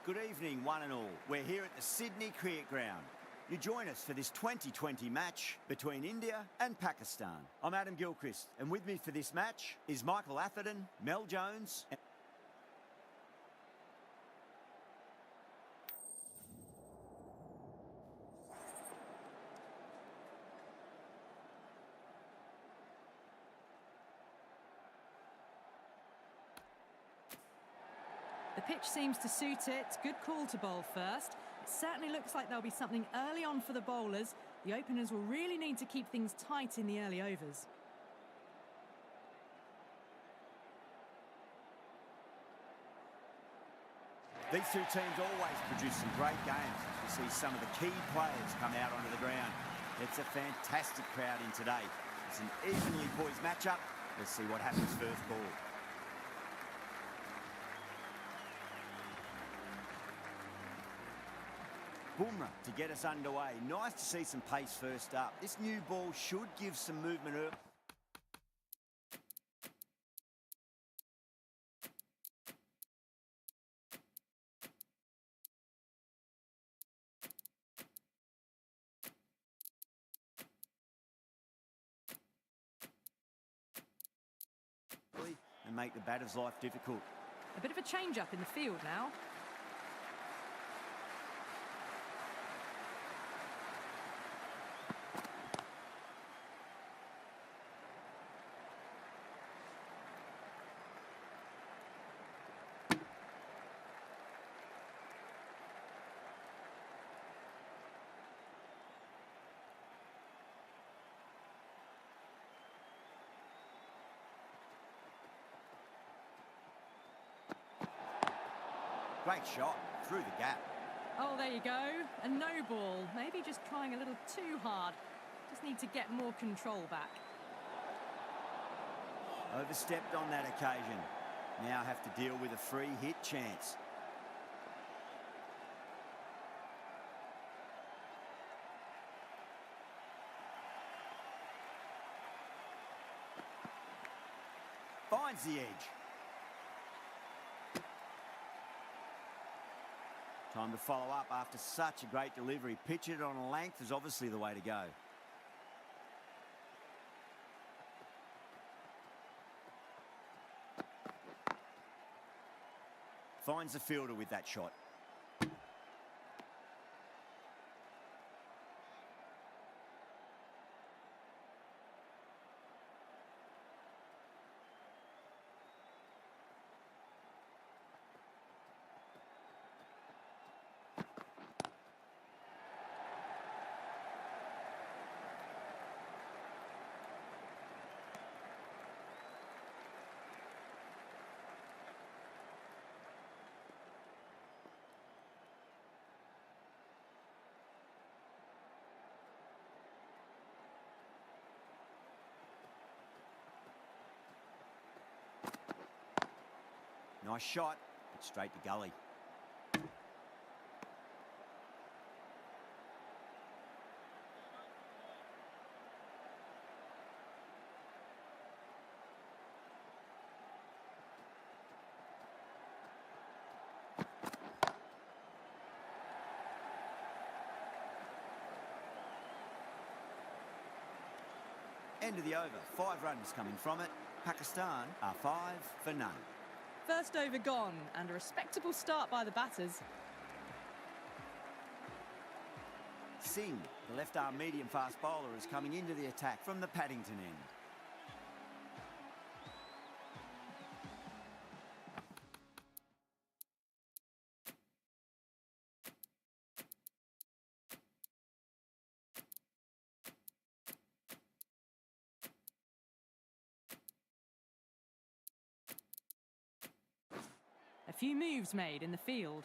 Good evening, one and all. We're here at the Sydney Cricket Ground. You join us for this 2020 match between India and Pakistan. I'm Adam Gilchrist, and with me for this match is Michael Atherton, Mel Jones, and the pitch seems to suit it. Good call to bowl first. It certainly looks like there'll be something early on for the bowlers. The openers will really need to keep things tight in the early overs. these two teams always produce some great games. You see some of the key players come out onto the ground. It's a fantastic crowd in today. It's an evenly poised matchup. Let's see what happens first ball. Bumrah to get us underway. Nice to see some pace first up. This new ball should give some movement early. And make the batter's life difficult. A bit of a change-up in the field now. Great shot through the gap. Oh, there you go. A no ball. Maybe just trying a little too hard. Just need to get more control back. Overstepped on that occasion. Now have to deal with a free hit chance. Finds the edge. Time to follow up after such a great delivery. Pitch it on a length is obviously the way to go. Finds the fielder with that shot. Nice shot, but straight to gully. End of the over, 5 runs coming from it. Pakistan are 5 for none. First over gone, and a respectable start by the batters. Singh, the left-arm medium-fast bowler, is coming into the attack from the Paddington end. A few moves made in the field.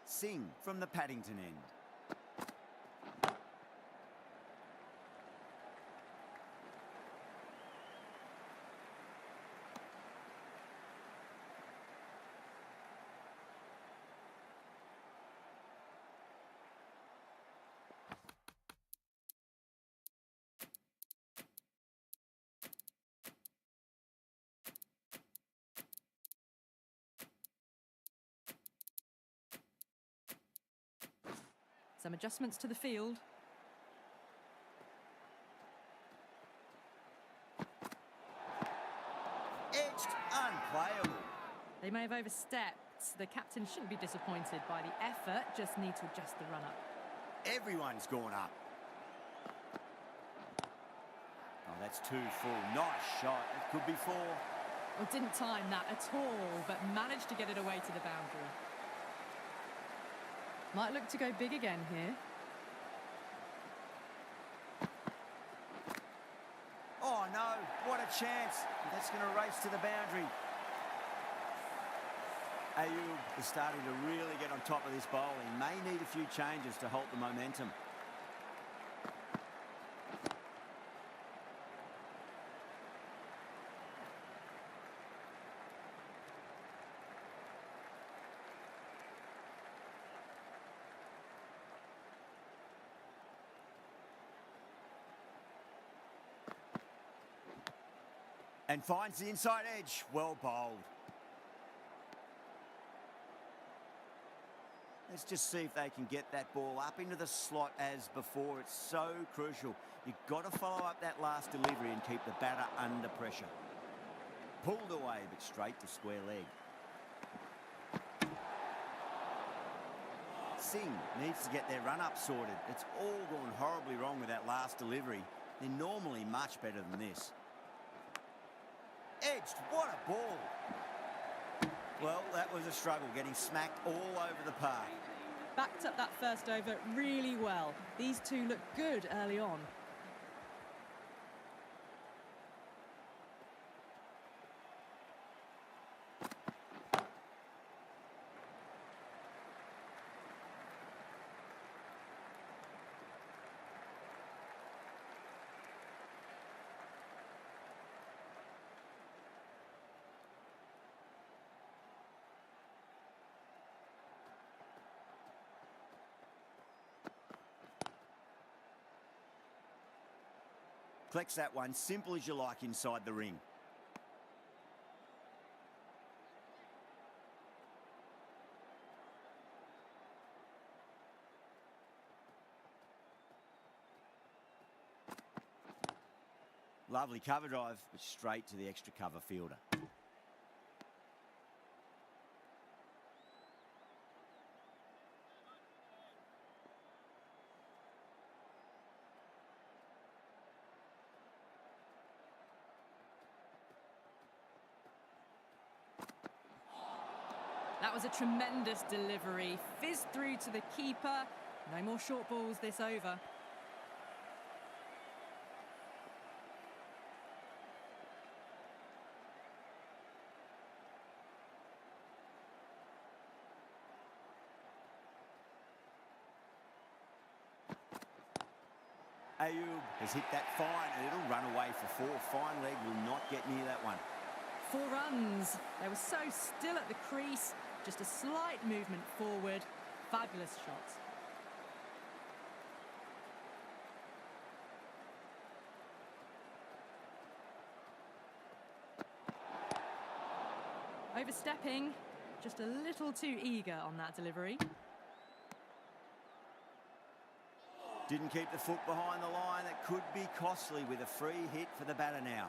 Singh from the Paddington end. Some adjustments to the field. Edged, unplayable. They may have overstepped. The captain shouldn't be disappointed by the effort, just need to adjust the run-up. Everyone's gone up. Oh, that's too full. Nice shot. It could be 4. Well, didn't time that at all, but managed to get it away to the boundary. Might look to go big again here. Oh, no. What a chance. That's going to race to the boundary. Ayoub is starting to really get on top of this bowling. May need a few changes to halt the momentum. And finds the inside edge. Well bowled. Let's just see if they can get that ball up into the slot as before. It's so crucial. You've got to follow up that last delivery and keep the batter under pressure. Pulled away, but straight to square leg. Singh needs to get their run-up sorted. It's all gone horribly wrong with that last delivery. They're normally much better than this. Edged, what a ball. Well, that was a struggle, getting smacked all over the park. Backed up that first over really well. These two look good early on. Collects that one, simple as you like inside the ring. Lovely cover drive, but straight to the extra cover fielder. That was a tremendous delivery. Fizzed through to the keeper. No more short balls this over. Ayoub has hit that fine and it'll run away for 4. Fine leg will not get near that one. 4 runs. They were so still at the crease. Just a slight movement forward. Fabulous shot. Overstepping. Just a little too eager on that delivery. Didn't keep the foot behind the line. That could be costly with a free hit for the batter now.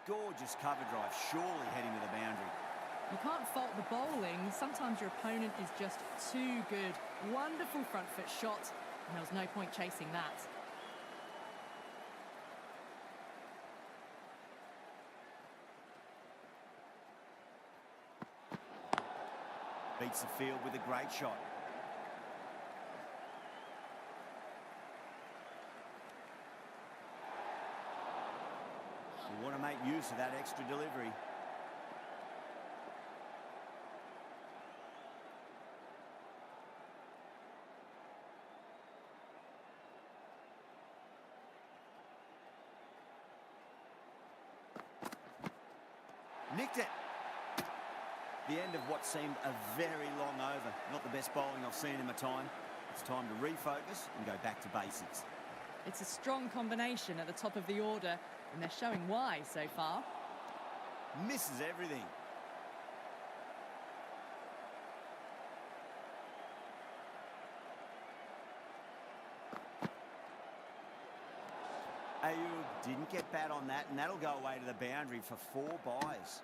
Gorgeous cover drive, surely heading to the boundary. You can't fault the bowling. Sometimes your opponent is just too good. Wonderful front foot shot, and there was no point chasing that. Beats the field with a great shot. We want to make use of that extra delivery. Nicked it. The end of what seemed a very long over. Not the best bowling I've seen in my time. It's time to refocus and go back to basics. It's a strong combination at the top of the order, and they're showing why so far. Misses everything. Ayub didn't get bat on that, and that'll go away to the boundary for 4 byes.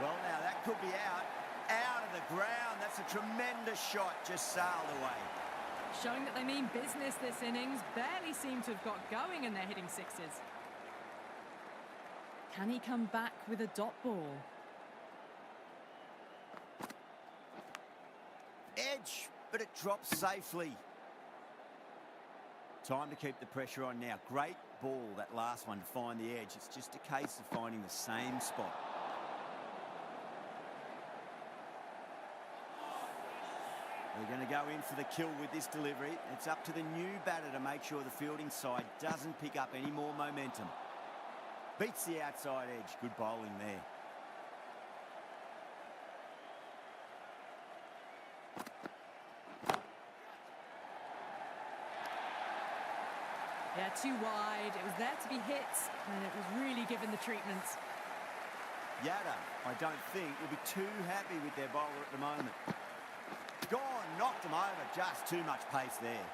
Well, now that could be out. Out of the ground. That's a tremendous shot, just sailed away. Showing that they mean business this innings. Barely seem to have got going and they're hitting sixes. Can he come back with a dot ball? Edge, but it drops safely. Time to keep the pressure on now. Great ball, that last one, to find the edge. It's just a case of finding the same spot. They're going to go in for the kill with this delivery. It's up to the new batter to make sure the fielding side doesn't pick up any more momentum. Beats the outside edge. Good bowling there. Yeah, too wide. It was there to be hit, and it was really given the treatment. Yada, I don't think, will be too happy with their bowler at the moment. Gone, knocked him over. Just too much pace there.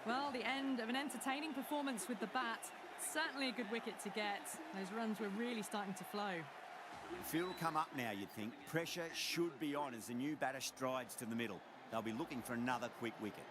Well, the end of an entertaining performance with the bat. Certainly a good wicket to get. Those runs were really starting to flow. The field will come up now, you'd think. Pressure should be on as the new batter strides to the middle. They'll be looking for another quick wicket.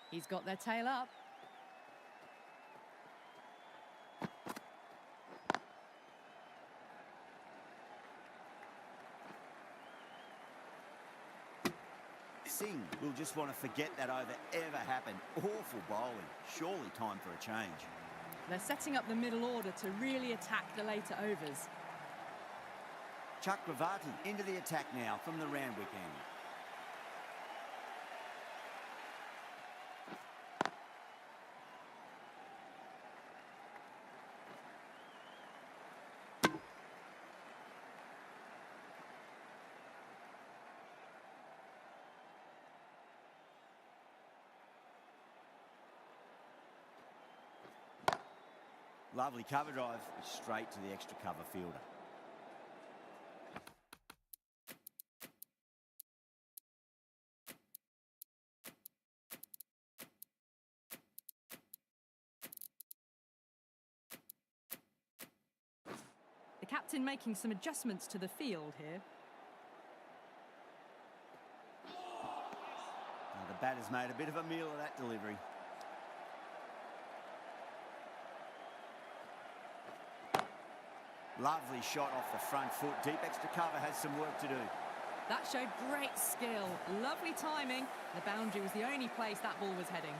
He's got their tail up. Singh will just want to forget that over ever happened. Awful bowling. Surely time for a change. They're setting up the middle order to really attack the later overs. Chakravarti into the attack now from the Randwick end. Lovely cover drive, straight to the extra cover fielder. The captain making some adjustments to the field here. Now the batter's made a bit of a meal of that delivery. Lovely shot off the front foot. Deep extra cover has some work to do. That showed great skill. Lovely timing. The boundary was the only place that ball was heading.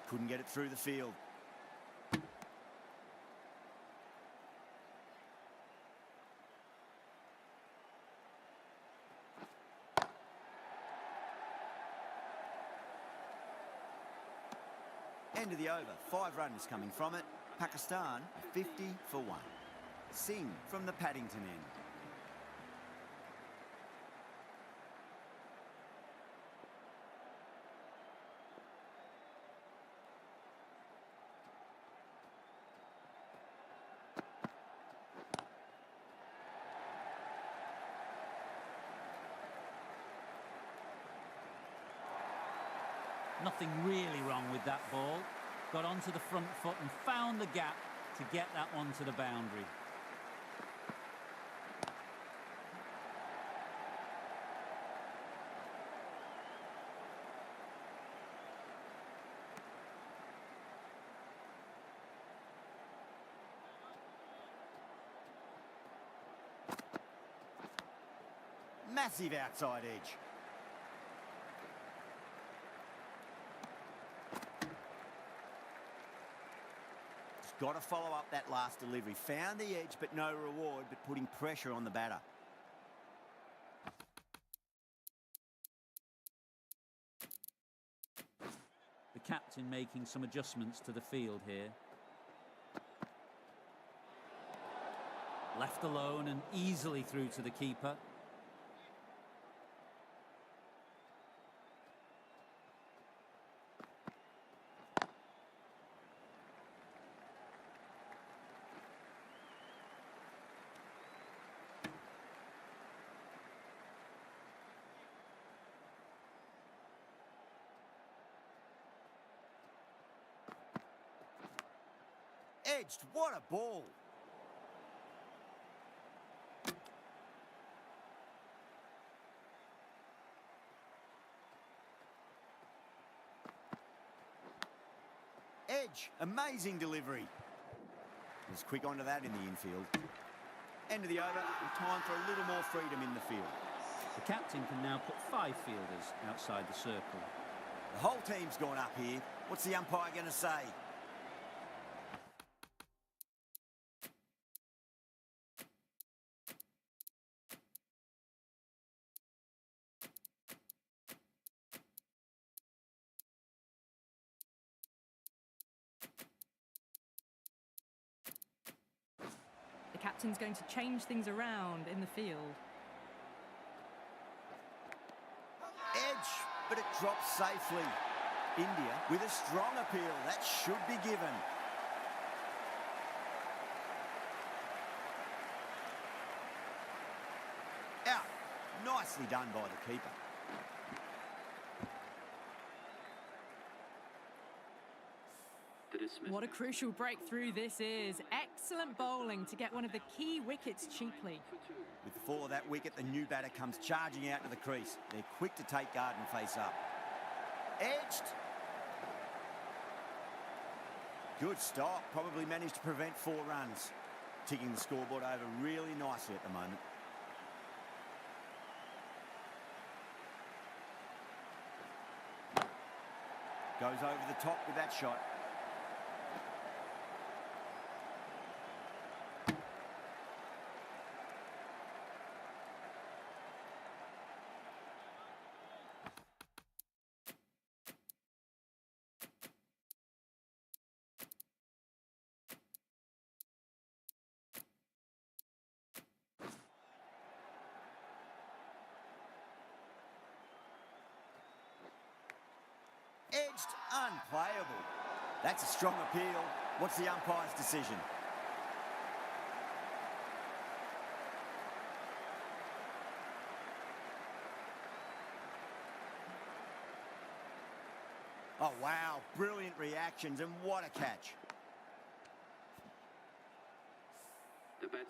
Couldn't get it through the field. End of the over. 5 runs coming from it. Pakistan 50 for 1. Singh from the Paddington end. Nothing really wrong with that ball. Got onto the front foot and found the gap to get that one to the boundary. Massive outside edge. Just got to follow up that last delivery. Found the edge, but no reward, but putting pressure on the batter. The captain making some adjustments to the field here. Left alone and easily through to the keeper. Edged, what a ball. Edge, amazing delivery. Was quick onto that in the infield. End of the over, and time for a little more freedom in the field. The captain can now put 5 fielders outside the circle. The whole team's gone up here. What's the umpire going to say? The captain's going to change things around in the field. Edge, but it drops safely. India with a strong appeal. That should be given. Out. Nicely done by the keeper. What a crucial breakthrough this is. Excellent bowling to get one of the key wickets cheaply. With the fall of that wicket, the new batter comes charging out to the crease. They're quick to take guard and face up. Edged. Good stop. Probably managed to prevent 4 runs. Ticking the scoreboard over really nicely at the moment. Goes over the top with that shot. Edged, unplayable. That's a strong appeal. What's the umpire's decision? Oh, wow. Brilliant reactions, and what a catch.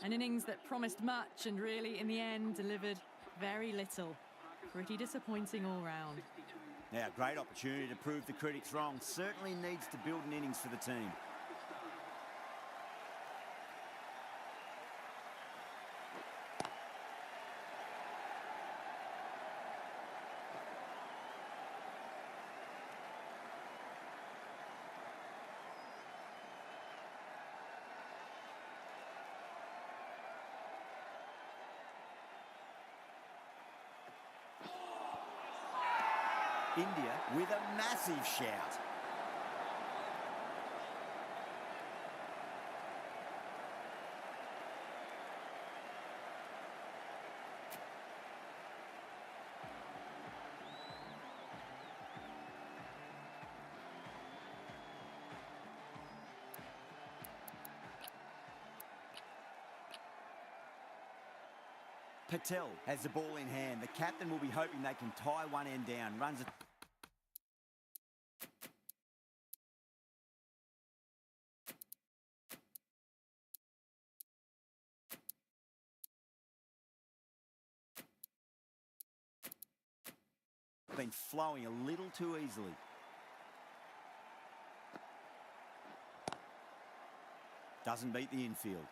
An innings that promised much and really, in the end, delivered very little. Pretty disappointing all round. Now, great opportunity to prove the critics wrong. Certainly needs to build an innings for the team. India with a massive shout. Patel has the ball in hand. The captain will be hoping they can tie one end down. Runs it. been flowing a little too easily. Doesn't beat the infield.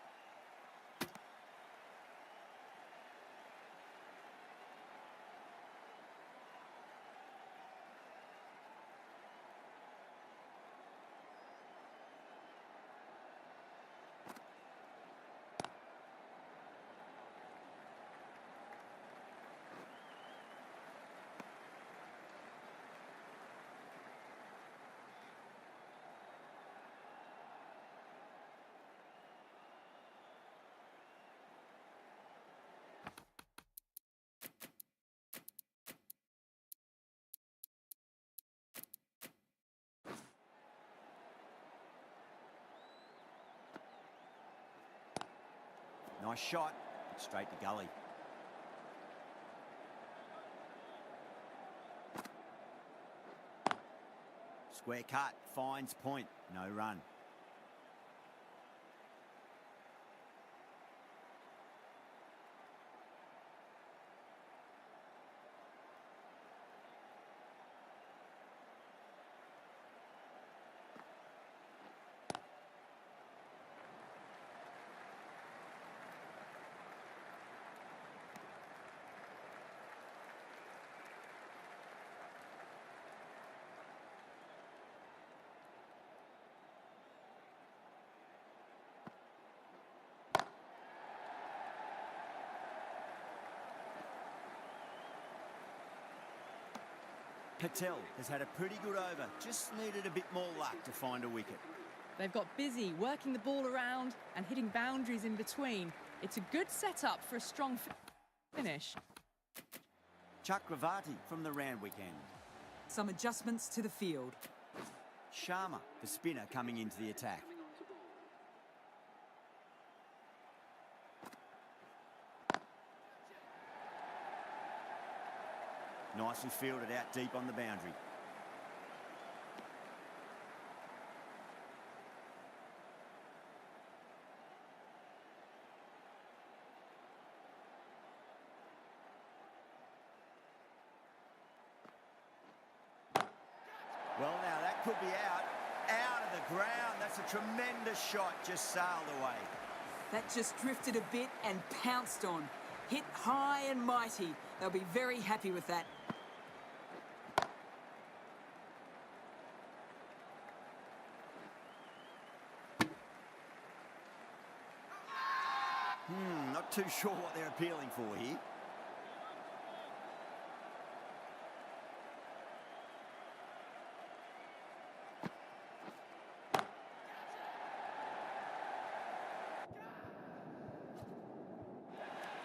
Nice shot, straight to gully. Square cut, finds point, no run. Patel has had a pretty good over, just needed a bit more luck to find a wicket. They've got busy working the ball around and hitting boundaries in between. It's a good setup for a strong finish. Chakravarti from the Randwick end. Some adjustments to the field. Sharma, the spinner, coming into the attack. Nicely fielded out deep on the boundary. Well, now that could be out. Out of the ground. That's a tremendous shot. Just sailed away. That just drifted a bit and pounced on. Hit high and mighty. They'll be very happy with that. Not too sure what they're appealing for here.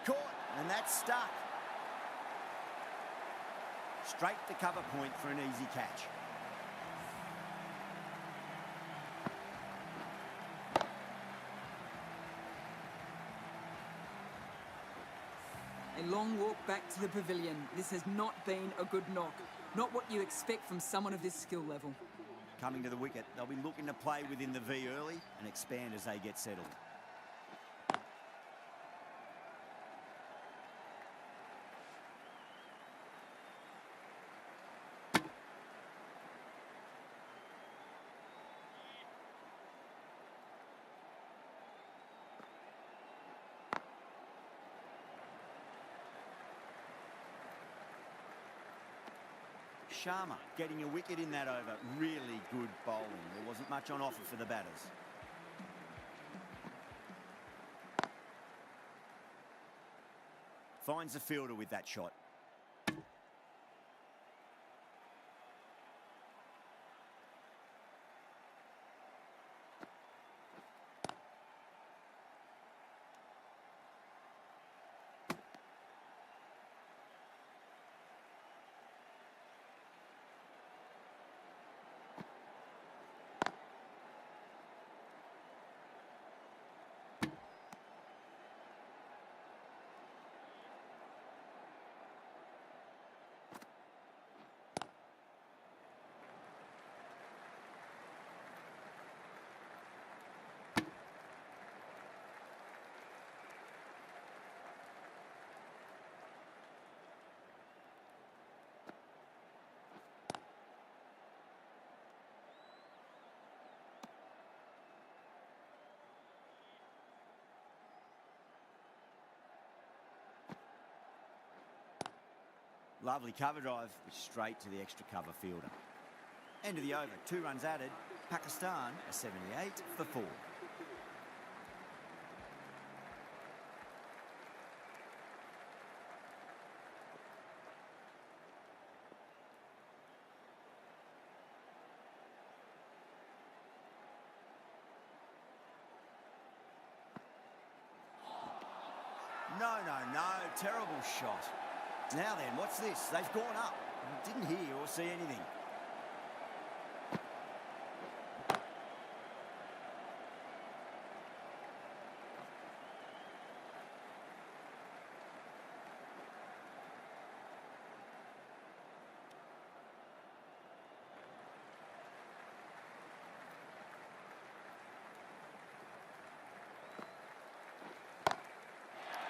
Caught, and that's stuck. Straight to cover point for an easy catch. A long walk back to the pavilion. This has not been a good knock. Not what you expect from someone of this skill level. Coming to the wicket, they'll be looking to play within the V early and expand as they get settled. Sharma getting a wicket in that over. Really good bowling. There wasn't much on offer for the batters. Finds the fielder with that shot. Lovely cover drive, which straight to the extra cover fielder. End of the over, 2 runs added. Pakistan a 78 for 4. No, terrible shot. Now then, what's this? They've gone up. Didn't hear or see anything.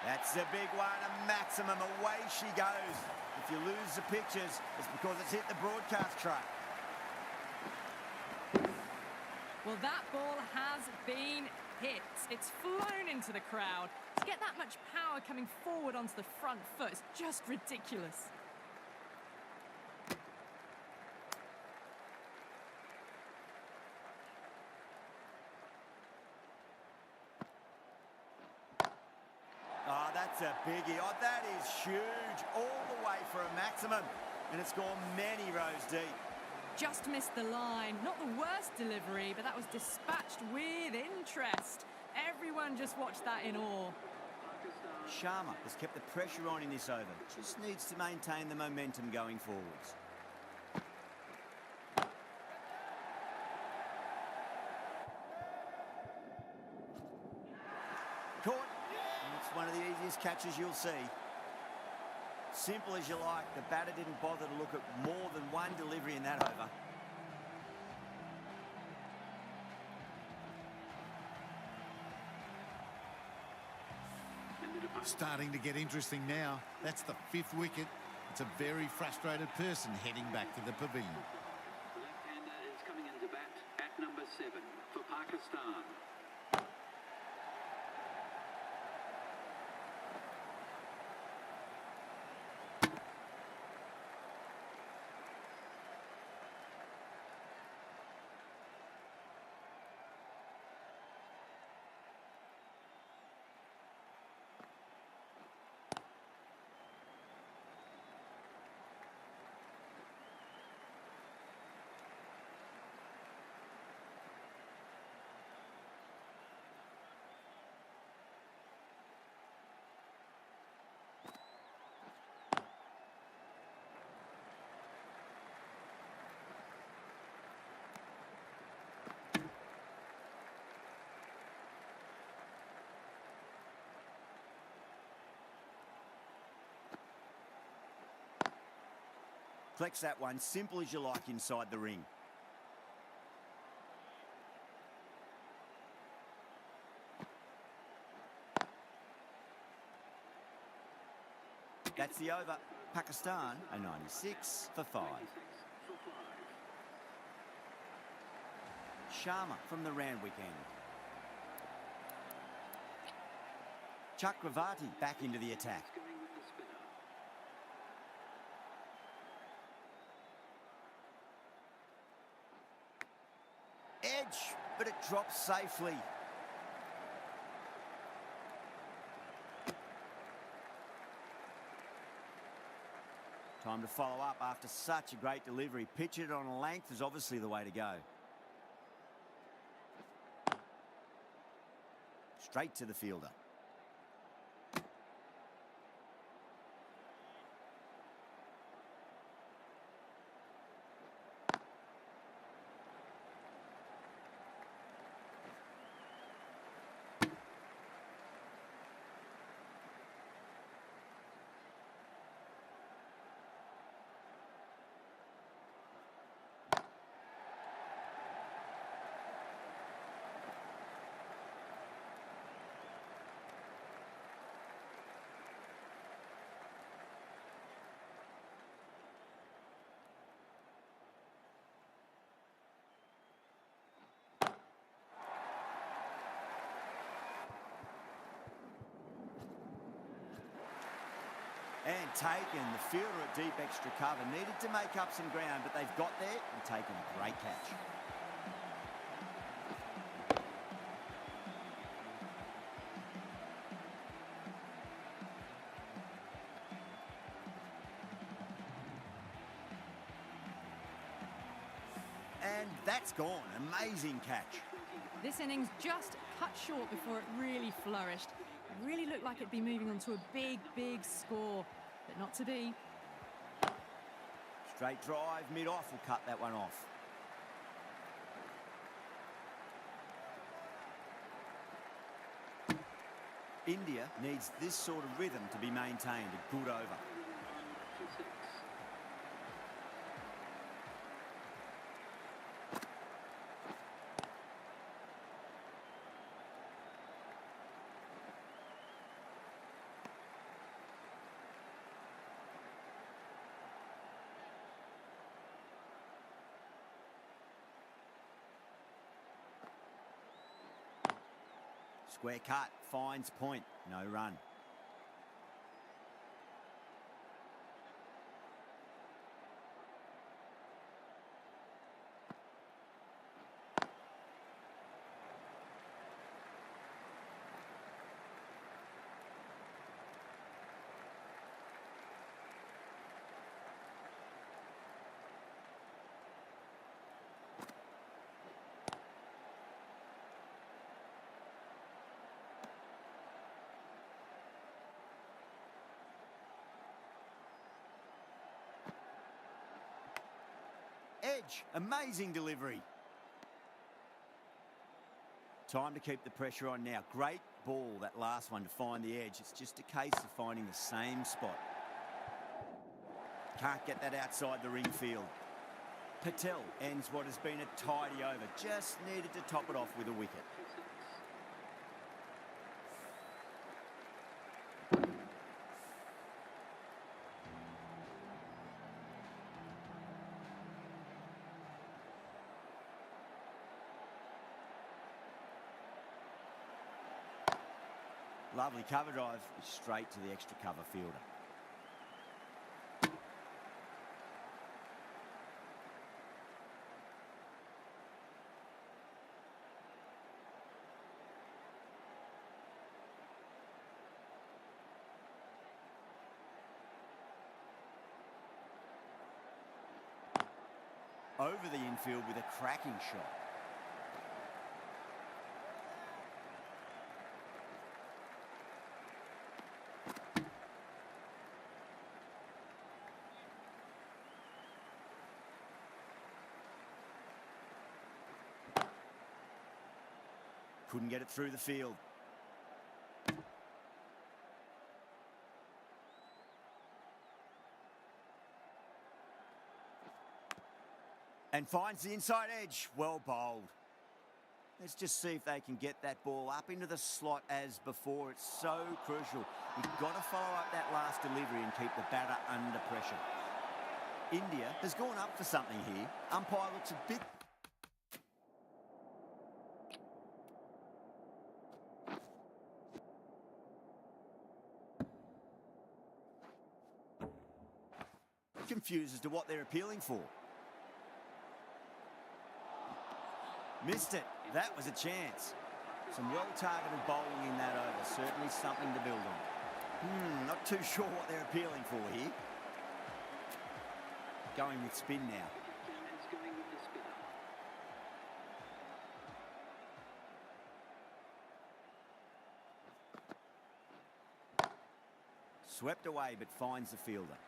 That's a big one, a maximum. Away she goes. If you lose the pictures, it's because it's hit the broadcast truck. Well, that ball has been hit. It's flown into the crowd. To get that much power coming forward onto the front foot is just ridiculous. Oh, that's a biggie. Oh, that is huge. All the way for a maximum. And it's gone many rows deep. Just missed the line. Not the worst delivery, but that was dispatched with interest. Everyone just watched that in awe. Sharma has kept the pressure on in this over. Just needs to maintain the momentum going forwards. Caught. It's one of the easiest catches you'll see. Simple as you like, the batter didn't bother to look at more than one delivery in that over. Starting to get interesting now. That's the 5th wicket. It's a very frustrated person heading back to the pavilion. The left-hander is coming into bat at number 7 for Pakistan. Flex that one, simple as you like inside the ring. That's the over. Pakistan a 96 for 5. Sharma from the Randwick end. Chakravarti back into the attack. Edge, but it drops safely. Time to follow up after such a great delivery. Pitch it on a length is obviously the way to go. Straight to the fielder. taken. The fielder at deep extra cover needed to make up some ground, but they've got there and taken a great catch. And that's gone. Amazing catch. This innings just cut short before it really flourished. It really looked like it'd be moving on to a big, big score, but not to be. Straight drive, mid-off will cut that one off. India needs this sort of rhythm to be maintained. A good over. Square cut, finds point, no run. Edge, amazing delivery. Time to keep the pressure on now. Great ball, that last one, to find the edge. It's just a case of finding the same spot. Can't get that outside the ring field. Patel ends what has been a tidy over. Just needed to top it off with a wicket. Lovely cover drive, straight to the extra cover fielder. Over the infield with a cracking shot. Couldn't get it through the field. And finds the inside edge. Well bowled. Let's just see if they can get that ball up into the slot as before. It's so crucial. You've got to follow up that last delivery and keep the batter under pressure. India has gone up for something here. Umpire looks a bit... confused as to what they're appealing for. Missed it. That was a chance. Some well-targeted bowling in that over. Certainly something to build on. Not too sure what they're appealing for here. Going with spin now. It's going with the spinner. Swept away but finds the fielder.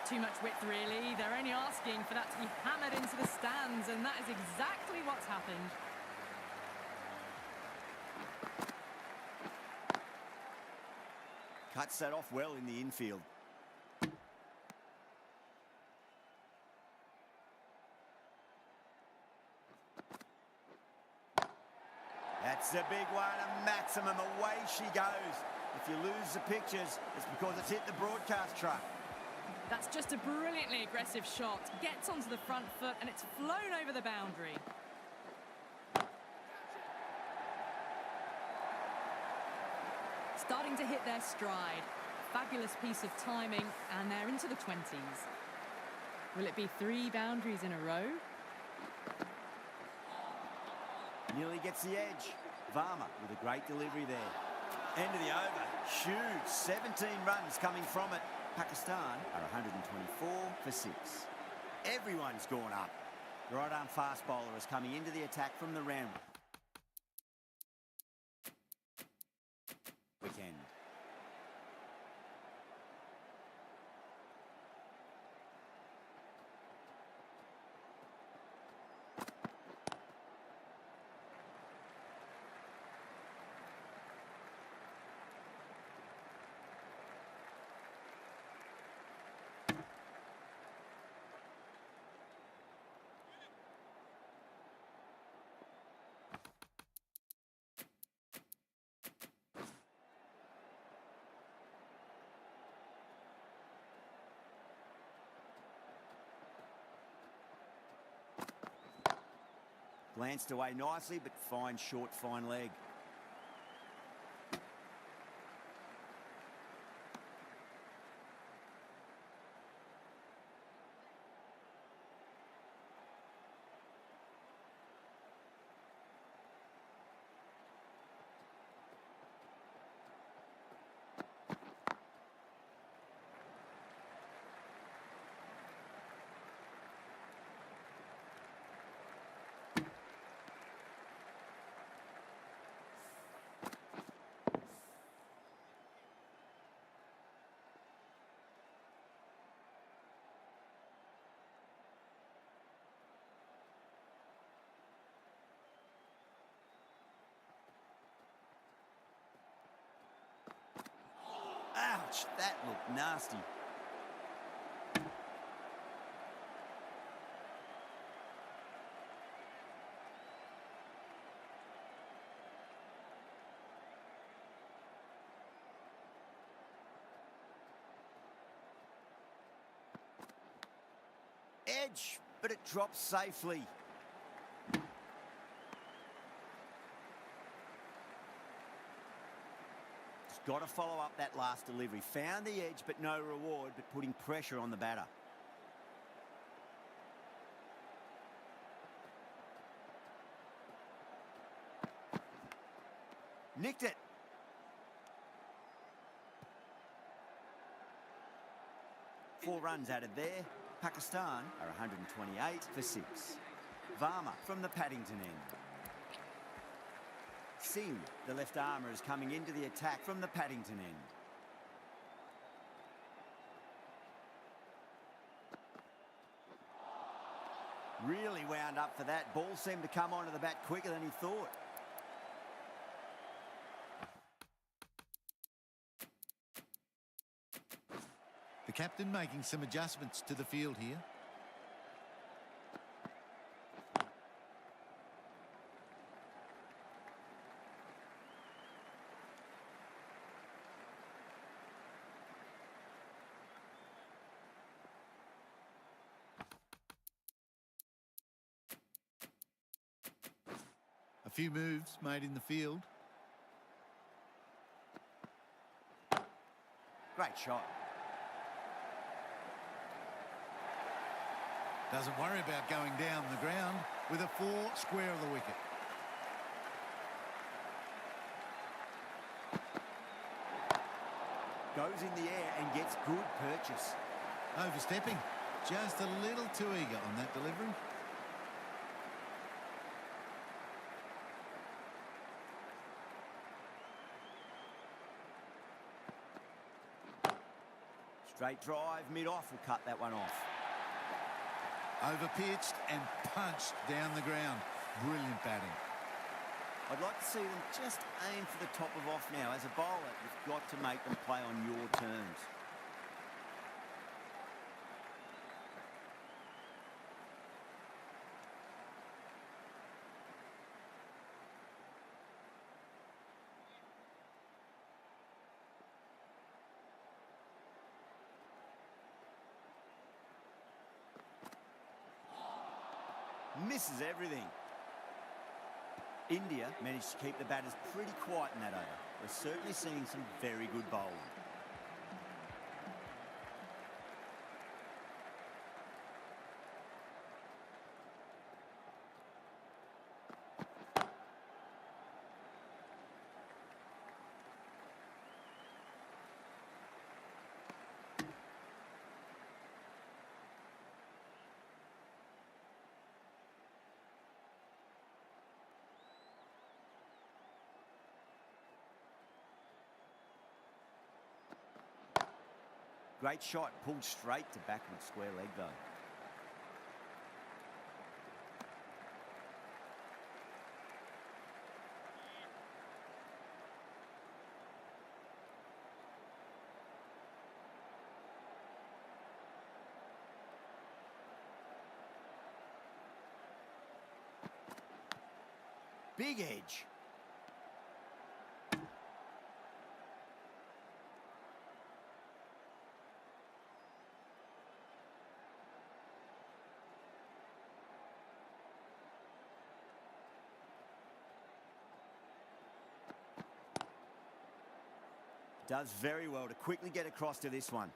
Too much width, really. They're only asking for that to be hammered into the stands, and that is exactly what's happened. Cuts that off well in the infield. That's a big one, a maximum. Away she goes. If you lose the pictures, it's because it's hit the broadcast truck. That's just a brilliantly aggressive shot. Gets onto the front foot and it's flown over the boundary. Starting to hit their stride. Fabulous piece of timing, and they're into the 20s. Will it be 3 boundaries in a row? Nearly gets the edge. Varma with a great delivery there. End of the over. Huge. 17 runs coming from it. Pakistan are 124 for 6. Everyone's gone up. The right-arm fast bowler is coming into the attack from the round. Weekend. Glanced away nicely, but fine short, fine leg. Ouch, that looked nasty. Edge, but it drops safely. Got to follow up that last delivery. Found the edge, but no reward, but putting pressure on the batter. Nicked it. Four runs added there. Pakistan are 128 for 6. Varma from the Paddington end. Singh, the left armour, is coming into the attack from the Paddington end. Really wound up for that. Ball seemed to come onto the bat quicker than he thought. The captain making some adjustments to the field here. A few moves made in the field. Great shot. Doesn't worry about going down the ground with a 4 square of the wicket. Goes in the air and gets good purchase. Overstepping. Just a little too eager on that delivery. Straight drive, mid-off will cut that one off. Over-pitched and punched down the ground. Brilliant batting. I'd like to see them just aim for the top of off now. As a bowler, you've got to make them play on your terms. misses everything. India managed to keep the batters pretty quiet in that over. We're certainly seeing some very good bowling. Great shot, pulled straight to backward square leg though. Big edge. Does very well to quickly get across to this one.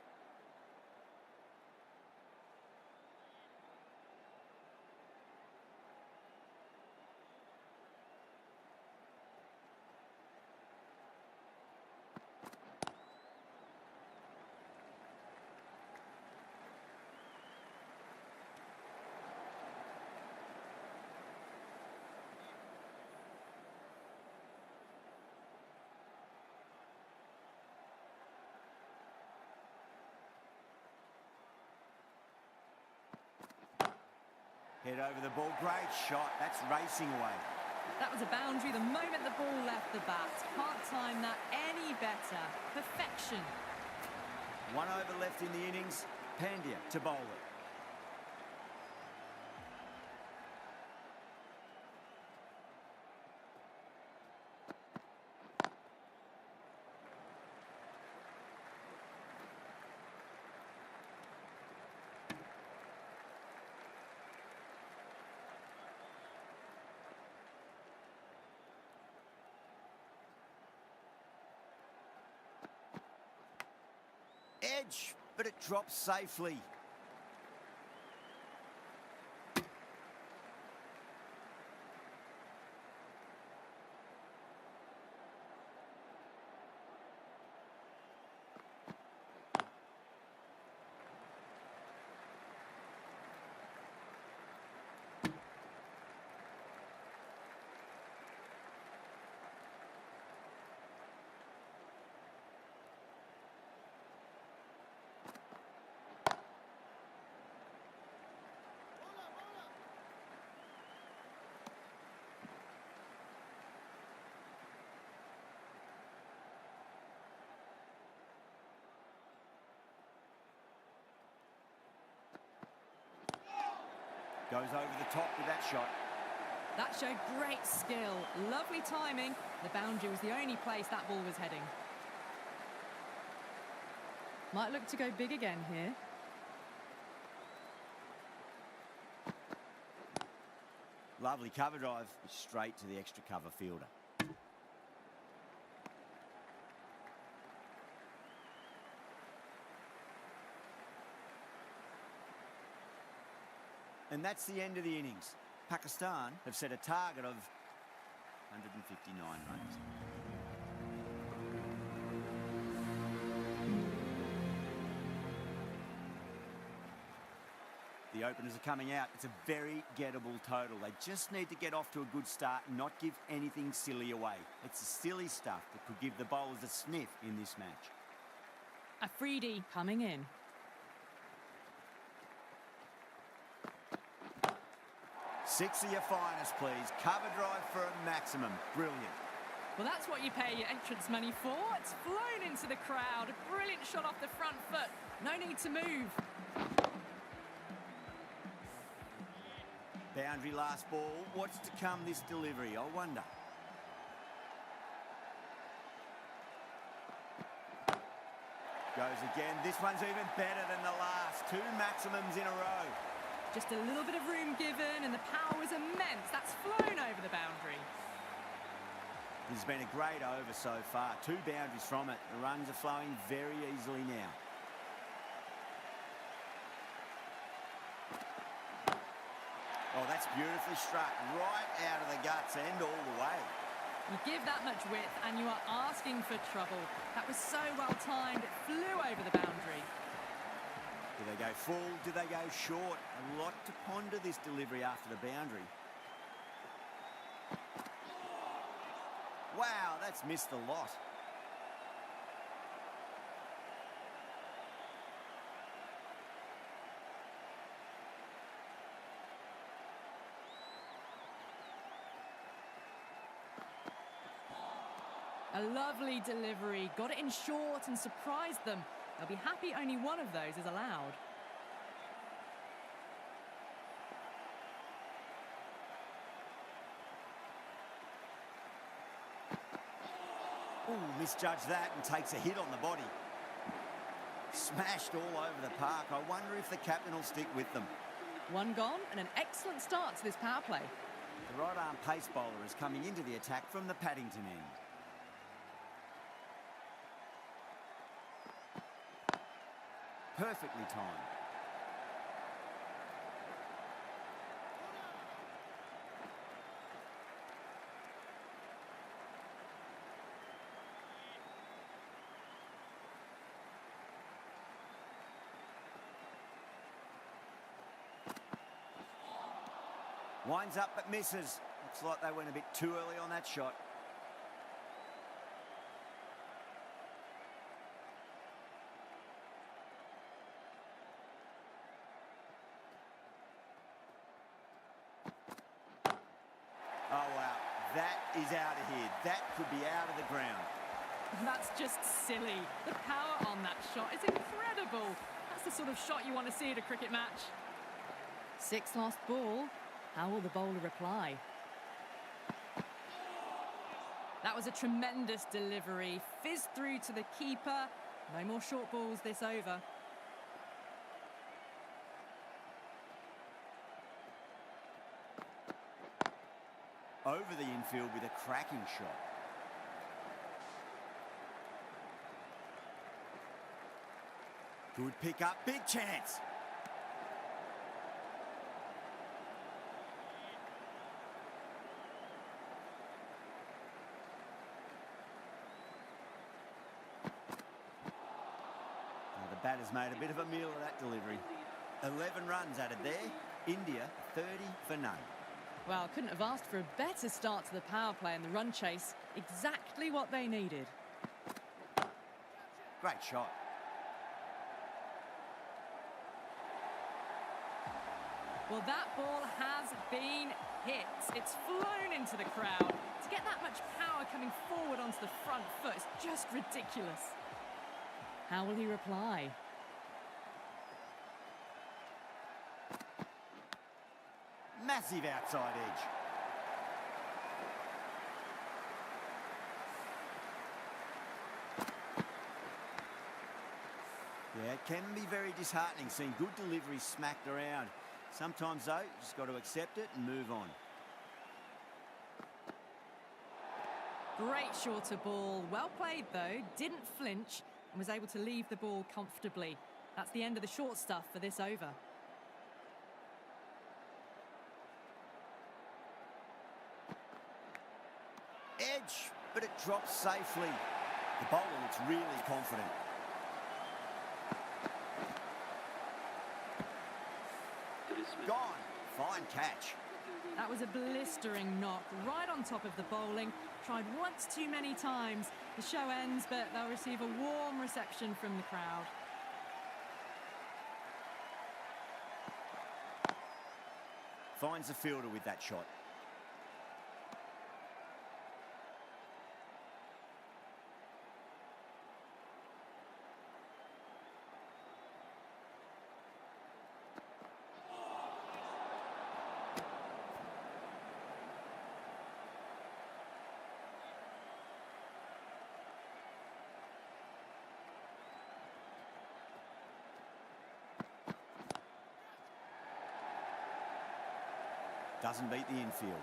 Head over the ball, great shot, that's racing away. That was a boundary the moment the ball left the bat. Can't time that any better. Perfection. 1 over left in the innings, Pandya to bowl it. Edge, but it drops safely. Goes over the top with that shot. That showed great skill. Lovely timing. The boundary was the only place that ball was heading. Might look to go big again here. Lovely cover drive, straight to the extra cover fielder. And that's the end of the innings. Pakistan have set a target of 159 runs. The openers are coming out. It's a very gettable total. They just need to get off to a good start and not give anything silly away. It's the silly stuff that could give the bowlers a sniff in this match. Afridi coming in. Six of your finest, please. Cover drive for a maximum. Brilliant. Well, that's what you pay your entrance money for. It's flown into the crowd. A brilliant shot off the front foot. No need to move. Boundary last ball. What's to come this delivery, I wonder. Goes again. This one's even better than the last. 2 maximums in a row. Just a little bit of room given, and the power was immense. That's flown over the boundary. This has been a great over so far. 2 boundaries from it. The runs are flowing very easily now. Oh, that's beautifully struck. Right out of the guts and all the way. You give that much width, and you are asking for trouble. That was so well timed. It flew over the boundary. Do they go full? Do they go short? A lot to ponder this delivery after the boundary. Wow, that's missed a lot. A lovely delivery. Got it in short and surprised them. They'll be happy only one of those is allowed. Ooh, misjudged that and takes a hit on the body. Smashed all over the park. I wonder if the captain will stick with them. One gone and an excellent start to this power play. The right arm pace bowler is coming into the attack from the Paddington end. Perfectly timed. Winds up but misses. Looks like they went a bit too early on that shot. Oh, wow. That is out of here. That could be out of the ground. That's just silly. The power on that shot is incredible. That's the sort of shot you want to see at a cricket match. 6 lost ball. How will the bowler reply? That was a tremendous delivery. Fizzed through to the keeper. No more short balls this over. Over the infield with a cracking shot. Good pick up, big chance. Now the batter's made a bit of a meal of that delivery. 11 runs added there. India 30 for none. Well, couldn't have asked for a better start to the power play and the run chase. Exactly what they needed. Great shot. Well, that ball has been hit. It's flown into the crowd. To get that much power coming forward onto the front foot is just ridiculous. How will he reply? Massive outside edge. Yeah, it can be very disheartening seeing good deliveries smacked around. Sometimes, though, you just got to accept it and move on. Great shorter ball. Well played, though. Didn't flinch and was able to leave the ball comfortably. That's the end of the short stuff for this over. Edge, but it drops safely. The bowler looks really confident. Gone. Fine catch. That was a blistering knock right on top of the bowling. Tried once too many times. The show ends, but they'll receive a warm reception from the crowd. Finds the fielder with that shot. Doesn't beat the infield.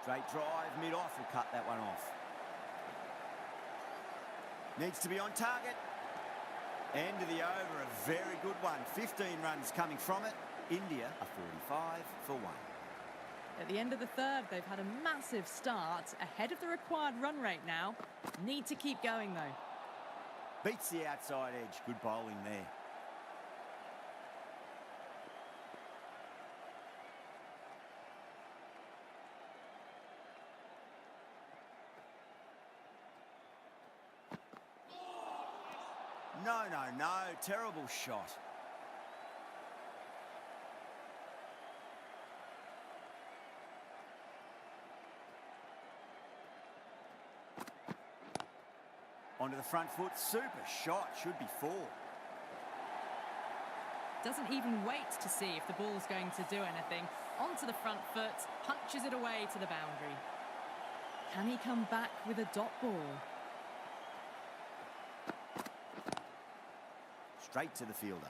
Straight drive, mid-off will cut that one off. Needs to be on target. End of the over, a very good one. 15 runs coming from it. India are 45 for 1. At the end of the third, they've had a massive start, ahead of the required run rate now. Need to keep going, though. Beats the outside edge. Good bowling there. No, no, no. Terrible shot. Onto the front foot. Super shot. Should be 4. Doesn't even wait to see if the ball's going to do anything. Onto the front foot, punches it away to the boundary. Can he come back with a dot ball? Straight to the fielder.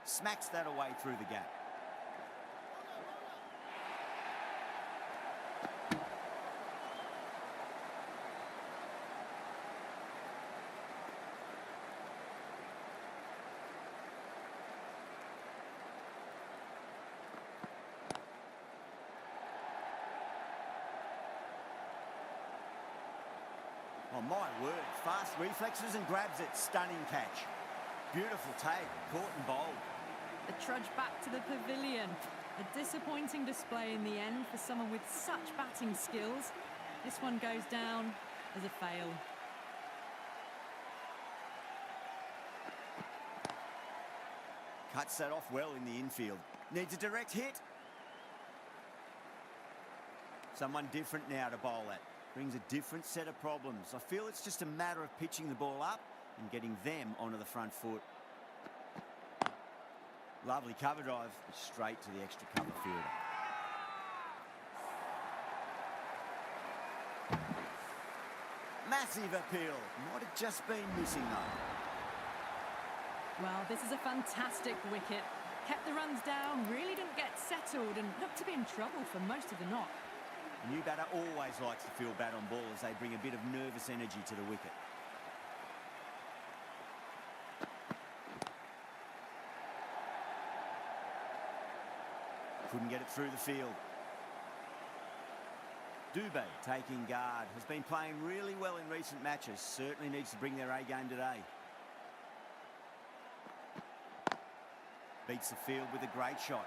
Smacks that away through the gap. Oh, my word. Fast reflexes and grabs it. Stunning catch. Beautiful take. Caught and bowled. The trudge back to the pavilion. A disappointing display in the end for someone with such batting skills. This one goes down as a fail. Cuts that off well in the infield. Needs a direct hit. Someone different now to bowl at. Brings a different set of problems. I feel it's just a matter of pitching the ball up and getting them onto the front foot. Lovely cover drive, straight to the extra cover fielder. Massive appeal. Might have just been missing though. Well, this is a fantastic wicket. Kept the runs down, really didn't get settled and looked to be in trouble for most of the knock. A new batter always likes to feel bad on ball as they bring a bit of nervous energy to the wicket. Couldn't get it through the field. Dubé taking guard. Has been playing really well in recent matches. Certainly needs to bring their A game today. Beats the field with a great shot.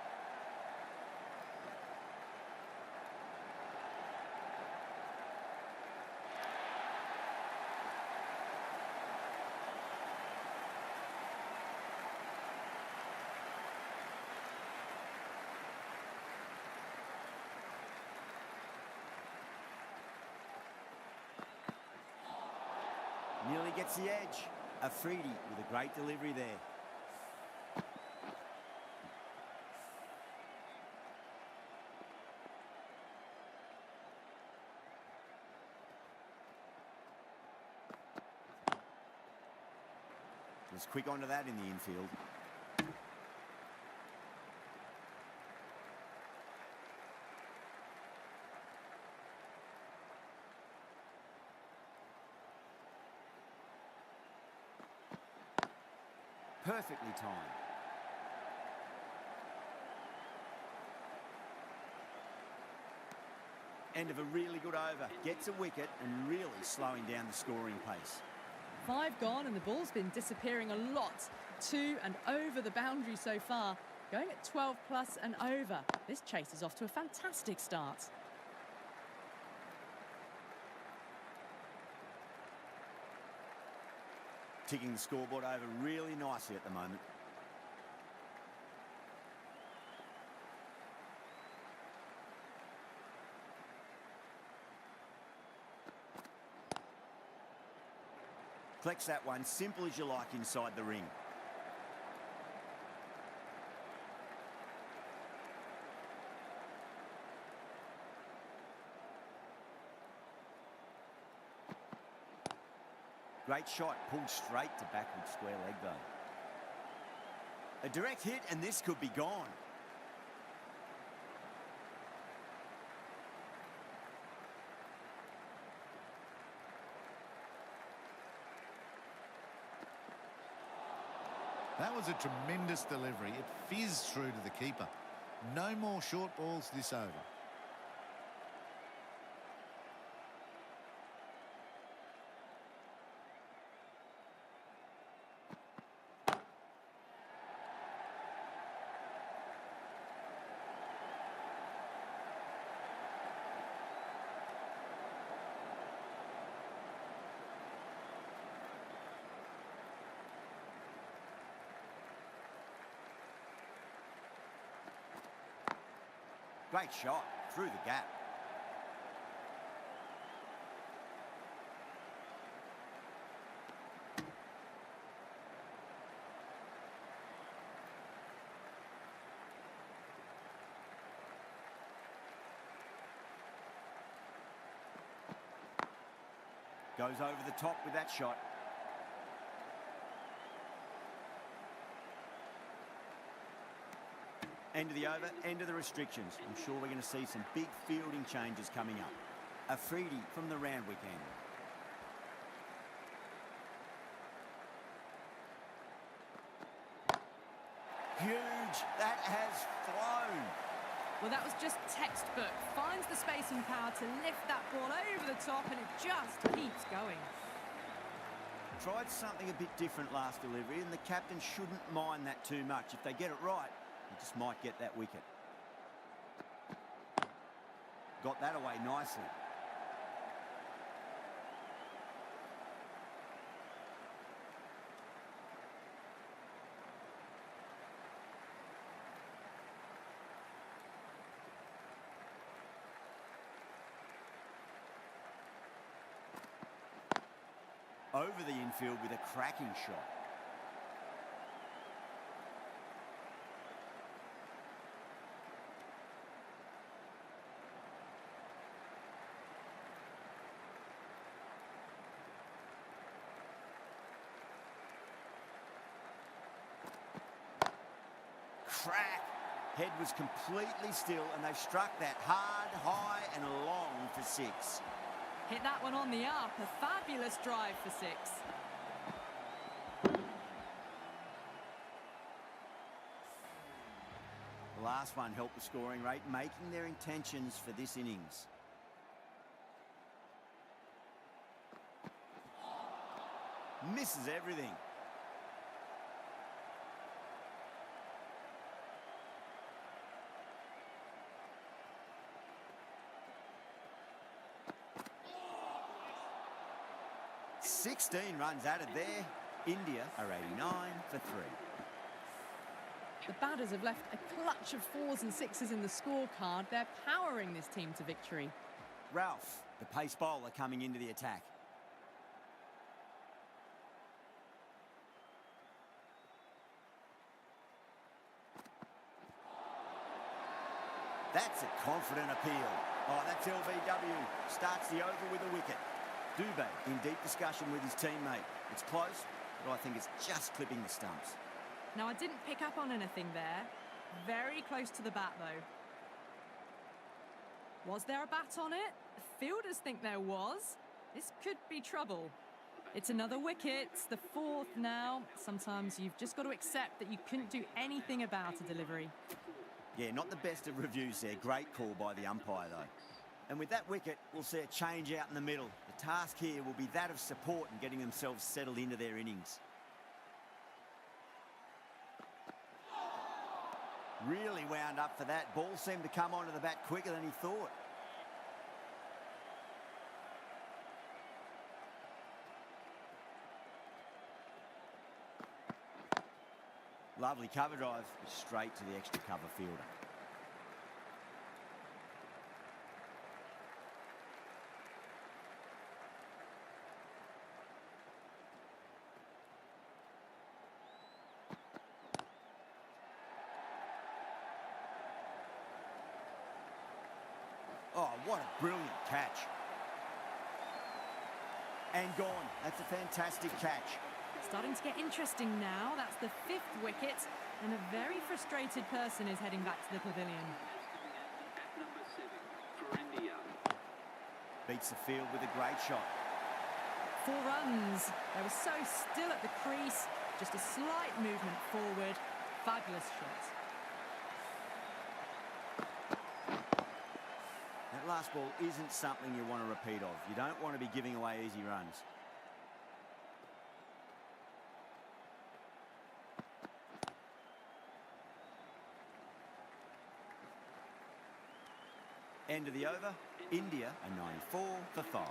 Nearly gets the edge. Afridi with a great delivery there. Was quick onto that in the infield. Perfectly timed. End of a really good over. Gets a wicket and really slowing down the scoring pace. 5 gone and the ball's been disappearing a lot. To and over the boundary so far. Going at 12 plus and over. This chase is off to a fantastic start. ticking the scoreboard over really nicely at the moment. Collects that one, simple as you like inside the ring. Great shot, pulled straight to backward square leg though. A direct hit and this could be gone. That was a tremendous delivery. It fizzed through to the keeper. No more short balls this over. Great shot, through the gap. Goes over the top with that shot. End of the over, end of the restrictions. I'm sure we're going to see some big fielding changes coming up. Afridi from the Randwick end. Huge, that has flown. Well, that was just textbook. Finds the spacing power to lift that ball over the top and it just keeps going. Tried something a bit different last delivery and the captain shouldn't mind that too much. If they get it right, they just might get that wicket. Got that away nicely. Over the infield with a cracking shot. Crack! Head was completely still and they struck that hard, high and long for six. Hit that one on the up. A fabulous drive for six. The last one helped the scoring rate, making their intentions for this innings. Misses everything. "16 runs added there. India are 89 for 3. The batters have left a clutch of 4s and 6s in the scorecard. They're powering this team to victory. Ralph, the pace bowler, coming into the attack. That's a confident appeal. Oh, that's LBW. Starts the over with a wicket. Dubé in deep discussion with his teammate. It's close, but I think it's just clipping the stumps. Now, I didn't pick up on anything there. Very close to the bat, though. Was there a bat on it? The fielders think there was. This could be trouble. It's another wicket, the 4th now. Sometimes you've just got to accept that you couldn't do anything about a delivery. Yeah, not the best of reviews there. Great call by the umpire, though. And with that wicket, we'll see a change out in the middle. The task here will be that of support and getting themselves settled into their innings. Really wound up for that. Ball seemed to come onto the bat quicker than he thought. Lovely cover drive, straight to the extra cover fielder. Oh, what a brilliant catch. And gone. That's a fantastic catch. Starting to get interesting now. That's the 5th wicket, and a very frustrated person is heading back to the pavilion. At number 7 for India. Beats the field with a great shot. 4 runs. They were so still at the crease. Just a slight movement forward. Fabulous shot. That last ball isn't something you want to repeat of. You don't want to be giving away easy runs. End of the over. India are 94 for 5.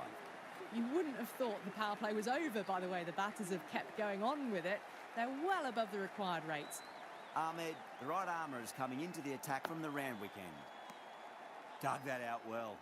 You wouldn't have thought the power play was over by the way the batters have kept going on with it. They're well above the required rates. Ahmed, the right armour, is coming into the attack from the Randwick end. Dug that out well.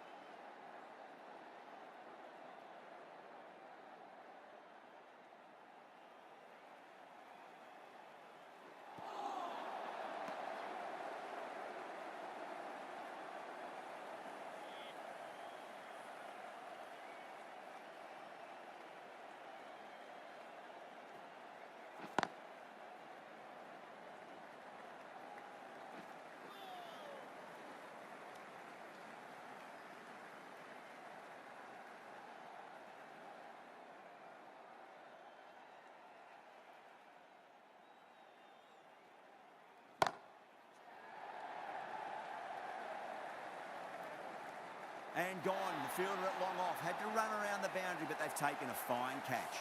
And gone. The fielder at long off. Had to run around the boundary, but they've taken a fine catch.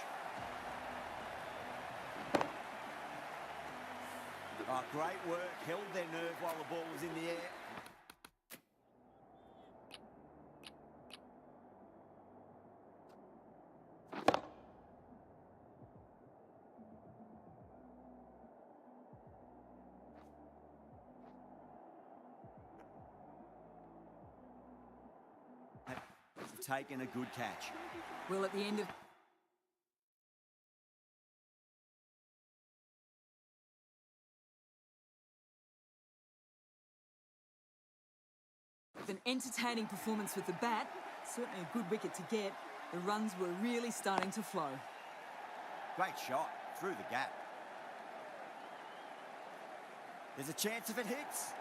Oh, great work. Held their nerve while the ball was in the air. Taken a good catch. Well, at the end of an entertaining performance with the bat, certainly a good wicket to get, the runs were really starting to flow. Great shot through the gap. There's a chance if it hits.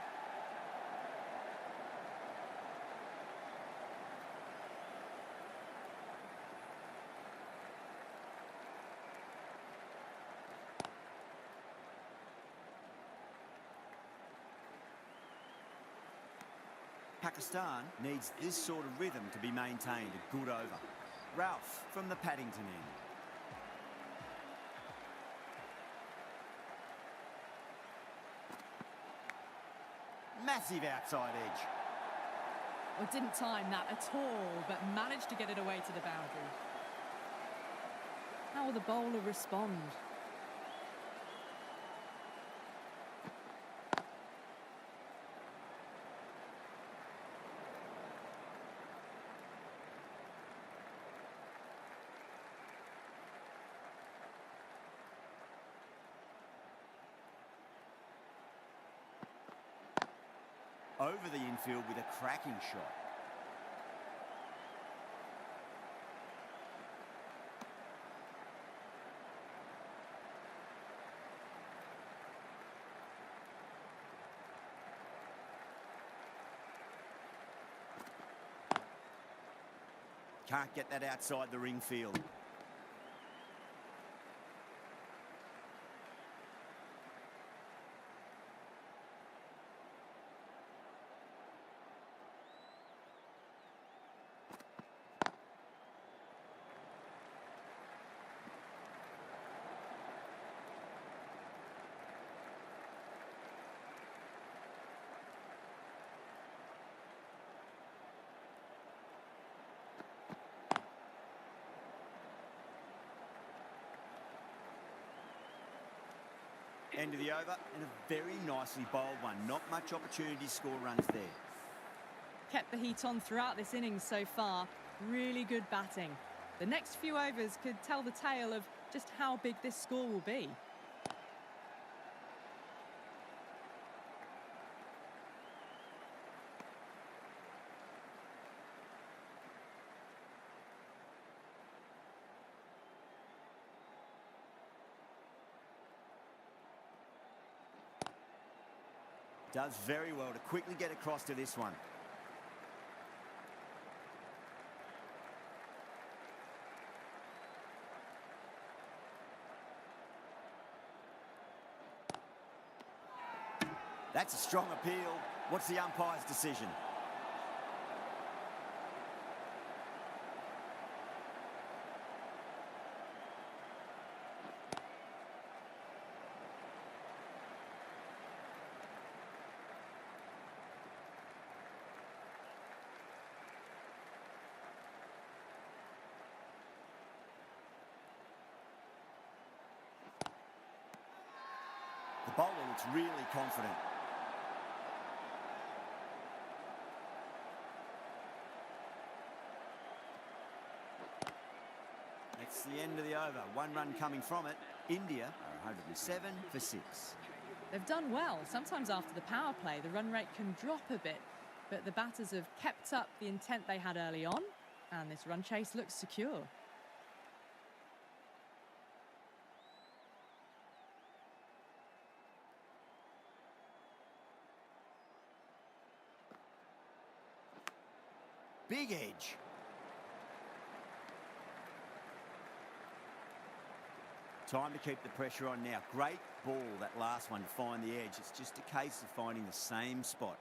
Pakistan needs this sort of rhythm to be maintained. A good over. Ralph from the Paddington end. Massive outside edge. Well, didn't time that at all, but managed to get it away to the boundary. How will the bowler respond? Over the infield with a cracking shot. Can't get that outside the ring field. End of the over, and a very nicely bowled one. Not much opportunity to score runs there. Kept the heat on throughout this innings so far. Really good batting. The next few overs could tell the tale of just how big this score will be. Does very well to quickly get across to this one. That's a strong appeal. What's the umpire's decision? The bowler looks really confident. That's the end of the over. One run coming from it. India are 107 for 6. They've done well. Sometimes after the power play, the run rate can drop a bit, but the batters have kept up the intent they had early on, and this run chase looks secure. Big edge. Time to keep the pressure on now. Great ball, that last one, to find the edge. It's just a case of finding the same spot.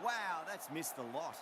Wow, that's missed the lot.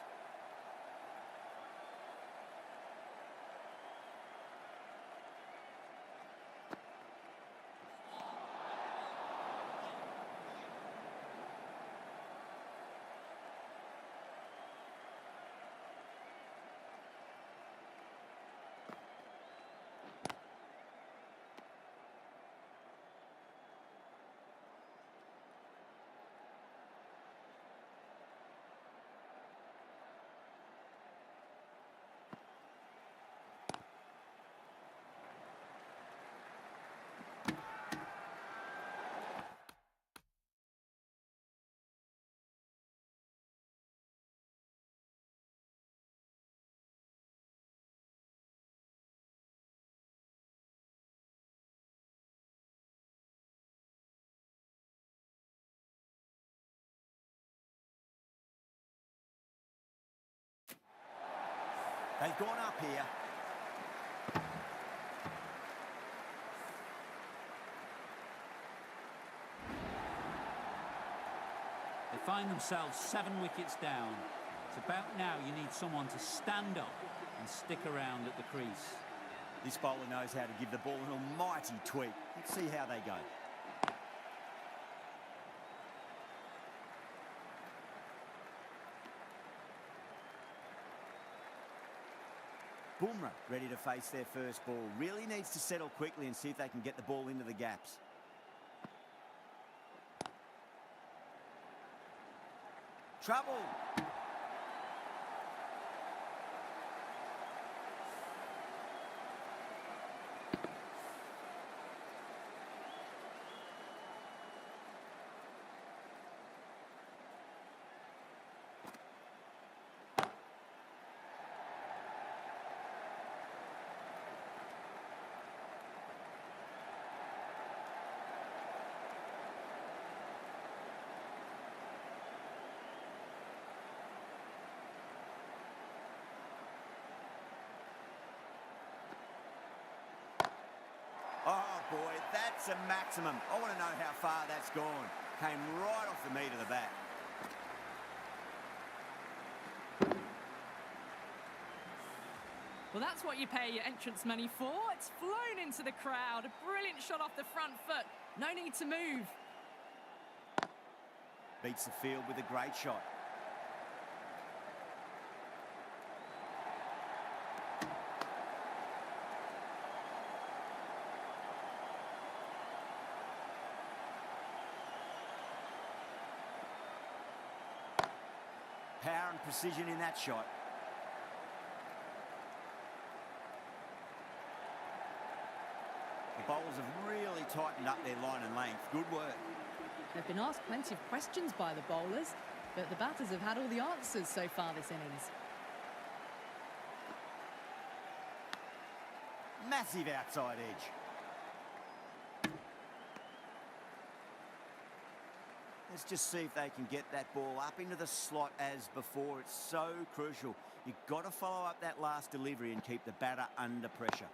They've gone up here. They find themselves 7 wickets down. It's about now you need someone to stand up and stick around at the crease. This bowler knows how to give the ball an almighty tweak. Let's see how they go. Bumrah ready to face their first ball. Really needs to settle quickly and see if they can get the ball into the gaps. Trouble. Oh boy, that's a maximum. I want to know how far that's gone. Came right off the meat of the bat. Well, that's what you pay your entrance money for. It's flown into the crowd. A brilliant shot off the front foot. No need to move. Beats the field with a great shot. Power and precision in that shot. The bowlers have really tightened up their line and length. Good work. They've been asked plenty of questions by the bowlers, but the batters have had all the answers so far this innings. Massive outside edge. Let's just see if they can get that ball up into the slot as before. It's so crucial. You've got to follow up that last delivery and keep the batter under pressure.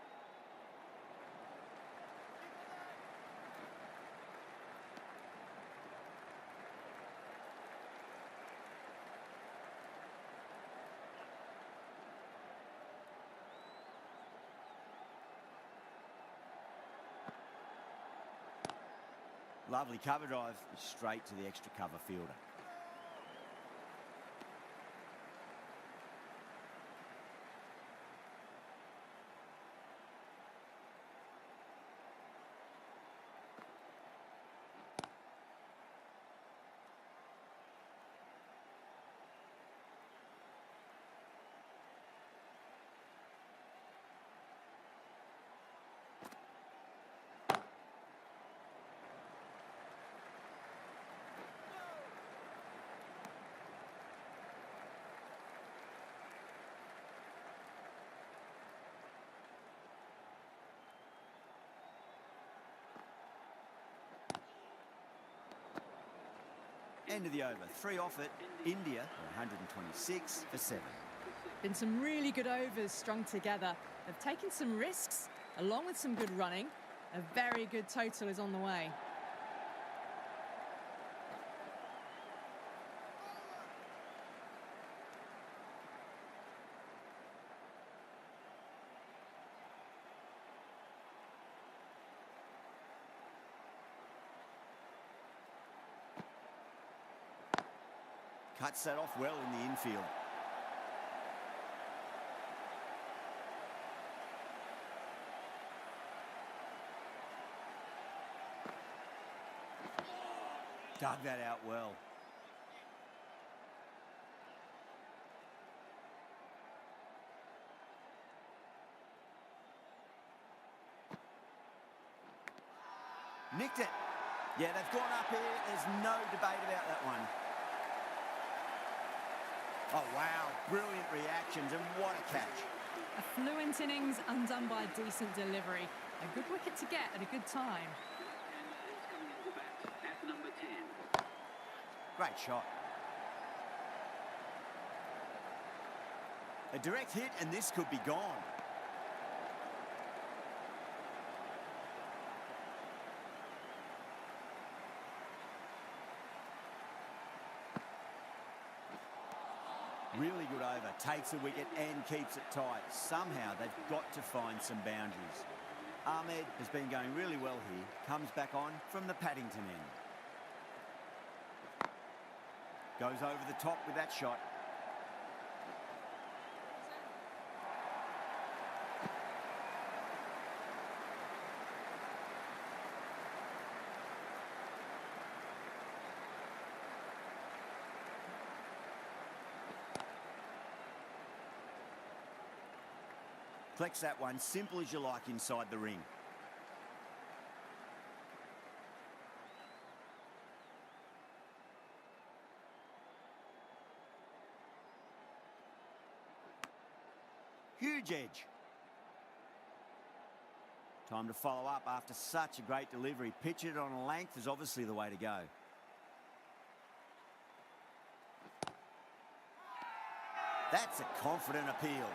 Lovely cover drive, straight to the extra cover fielder. End of the over. 3 off it. India, 126 for 7. Been some really good overs strung together. They've taken some risks, along with some good running. A very good total is on the way. Cuts that off well in the infield. Dug that out well. Nicked it. Yeah, they've gone up here. There's no debate about that one. Oh, wow. Brilliant reactions, and what a catch. A fluent innings undone by a decent delivery. A good wicket to get at a good time. And is coming into bat at number 10. Great shot. A direct hit, and this could be gone. Really good over, takes a wicket and keeps it tight. Somehow they've got to find some boundaries. Ahmed has been going really well here, comes back on from the Paddington end. Goes over the top with that shot. Flex that one, simple as you like inside the ring. Huge edge. Time to follow up after such a great delivery. Pitch it on a length is obviously the way to go. That's a confident appeal.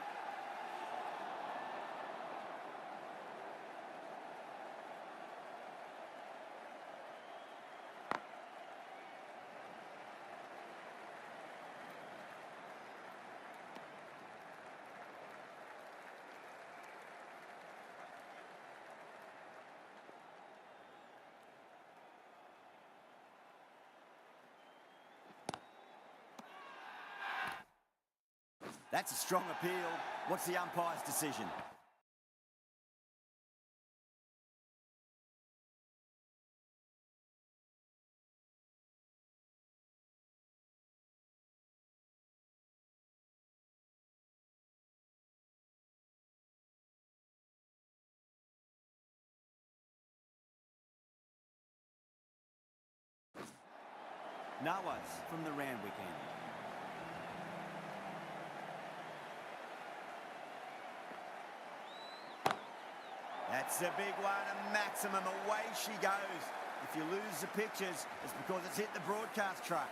That's a strong appeal. What's the umpire's decision? Nawaz from the Randwick end. That's a big one, a maximum. Away she goes. If you lose the pictures, it's because it's hit the broadcast truck.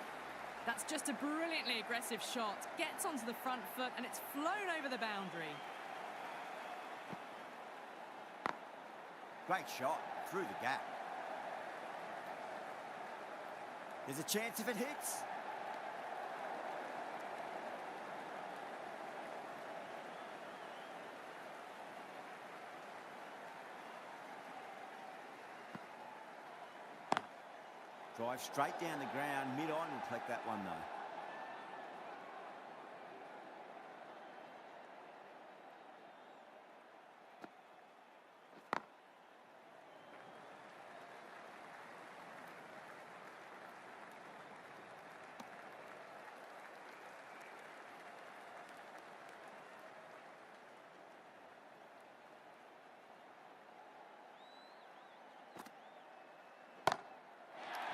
That's just a brilliantly aggressive shot. Gets onto the front foot and it's flown over the boundary. Great shot through the gap. There's a chance if it hits. Drive straight down the ground, mid-on, will collect that one though.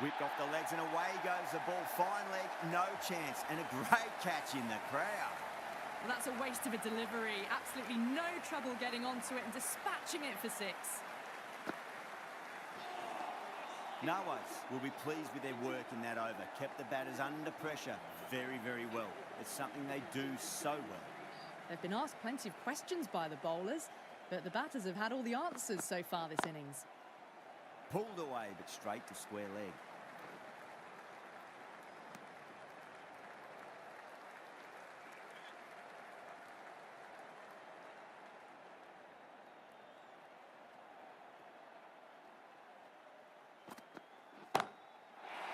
Whipped off the legs and away goes the ball. Fine leg, no chance. And a great catch in the crowd. Well, that's a waste of a delivery. Absolutely no trouble getting onto it and dispatching it for 6. Nawaz will be pleased with their work in that over. Kept the batters under pressure very, very well. It's something they do so well. They've been asked plenty of questions by the bowlers, but the batters have had all the answers so far this innings. Pulled away, but straight to square leg.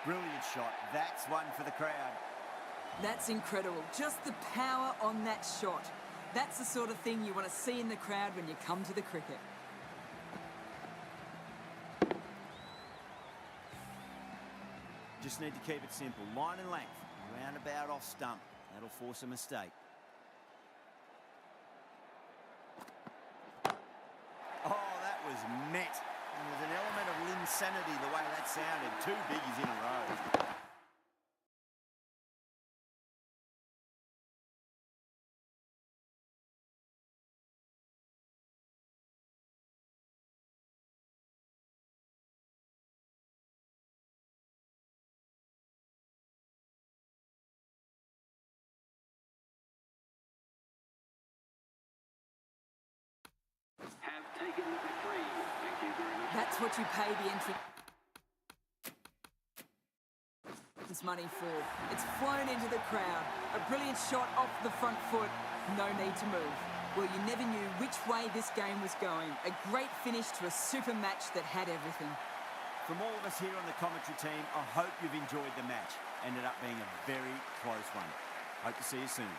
Brilliant shot. That's one for the crowd. That's incredible. Just the power on that shot. That's the sort of thing you want to see in the crowd when you come to the cricket. Just need to keep it simple. Line and length. Roundabout off stump. That'll force a mistake. Oh, that was met. There's an element of insanity the way that sounded. 2 biggies in a row. Have taken the victory. Thank you very much. That's what you pay the entrance money for. It's flown into the crowd. A brilliant shot off the front foot. No need to move. Well, you never knew which way this game was going. A great finish to a super match that had everything. From all of us here on the commentary team, I hope you've enjoyed the match. Ended up being a very close one. Hope to see you soon.